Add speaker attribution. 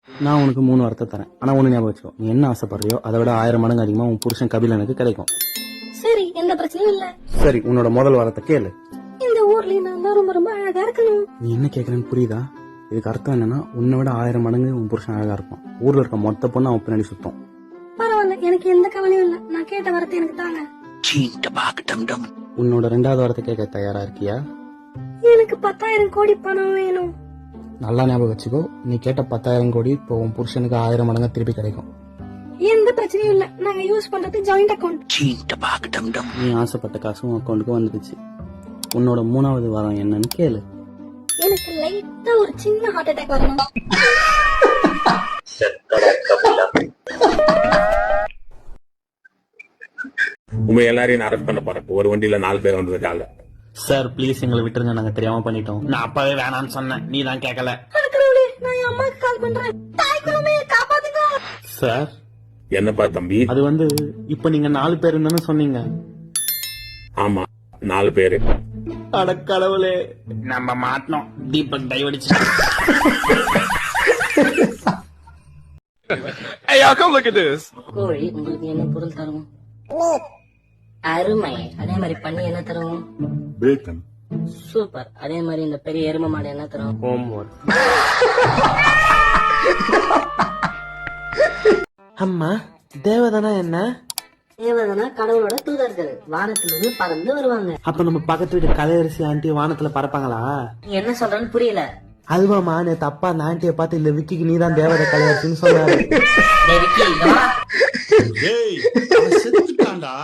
Speaker 1: நான் உனக்கு 3 வாரத்தை தரேன். ஆனா ஒண்ணு ஞாபகம் வச்சுக்கோ, நீ என்ன ஆசைப்படுறியோ அதை விட 1000 மடங்கு அதிகமா உன் புருஷன் கபிலனுக்கு கிடைக்கும்.
Speaker 2: சரி, எந்த பிரச்சனையும் இல்ல.
Speaker 1: சரி, உன்னோட முதல் வாரத்தை கேளு.
Speaker 2: இந்த ஊர்லயே நான் தான் ரொம்ப ரொம்ப அழகா இருக்கணும்.
Speaker 1: நீ என்ன கேக்குறேன்னு புரியுதா? இதுக்கு அர்த்தம் என்னன்னா, உன்னை விட 1000 மடங்கு உன் புருஷன் அழகா இருப்பான். ஊர்ல இருக்க மொத்த பொண்ணு அவன் பின்னாடி சுத்தம்.
Speaker 2: பரவாயில்ல, எனக்கு எந்த கவலையும் இல்ல. நான் கேட்ட வரத்தை எனக்கு தாங்க.
Speaker 1: உன்னோட 2வது வாரத்தை கேட்க தயாரா இருக்கியா?
Speaker 2: எனக்கு 10,000 கோடி பணம் வேணும்.
Speaker 1: நல்லா ஞாபகம் வச்சுக்கோ, நீ கேட்ட 10,000 கோடி இப்போ உன் புருஷனுக்கு 1000 மடங்கா திருப்பி கிடைக்கும்.
Speaker 2: எந்த பிரச்சனையும் இல்ல. நாங்க யூஸ் பண்றது ஜாயிண்ட் அக்கவுண்ட்.
Speaker 1: நீ ஆசைப்பட்ட காசும் அக்கௌண்ட்டுக்கு வந்துடுச்சு. உன்னோட 3வது வாரம் என்னன்னு கேளு.
Speaker 2: எனக்கு லைட்டா ஒரு சின்ன ஹார்ட் அட்டாக் வரணும்.
Speaker 3: உங்க எல்லாரையும் அரெஸ்ட் பண்ண போறேன். ஒரு வண்டியில 4 பேர் வந்ததுக்காக.
Speaker 1: சார் ப்ளீஸ் எங்களை விட்டுருங்க, நாங்க தெரியாம பண்ணிட்டோம். நான் அப்பவே வேணாம்னு சொன்னேன், நீ தான் கேட்கல.
Speaker 2: கடவுளே, நான் என் அம்மாக்கு கால் பண்றேன். தாய் குலமே காப்பாத்துங்க.
Speaker 1: சார்
Speaker 3: என்னப்பா தம்பி?
Speaker 1: அது வந்து இப்ப நீங்க 4 பேர் தானே சொன்னீங்க.
Speaker 3: ஆமா, 4 பேரு.
Speaker 1: அட கடவுளே, நம்ம மாட்டோம். Deepak டைவடிச்சு.
Speaker 4: Hey, y'all, come look at this.
Speaker 2: கோழி உங்களுக்கு என்ன பொருள் தரும்? அருமை. அதே மாதிரி பண்ணி என்ன தரும்?
Speaker 3: பேக்கன்.
Speaker 2: சூப்பர். அதே மாதிரி இந்த பெரிய எருமை மாடு என்ன தரும்?
Speaker 1: ஹோம்வொர்க்.
Speaker 5: அம்மா, தேவதானா என்ன?
Speaker 2: தேவதனா கடவுளோட தூதர்கள். வானத்திலிருந்து பறந்து வருவாங்க.
Speaker 5: அப்ப நம்ம பக்கத்து வீட்டு கலையரசி ஆண்டி வானத்துல பறப்பாங்களா?
Speaker 2: நீ என்ன சொல்றன்னு புரியல.
Speaker 5: அதுவாமா, நேத்து அப்பா அந்த ஆண்டியை பார்த்து இந்த விக்கிக்கு நீதான் தேவதை கலையரசின்னு சொன்னாரு.
Speaker 2: டேய் விக்கி, இங்க வா.
Speaker 4: Hey, செத்துட்டான்டா.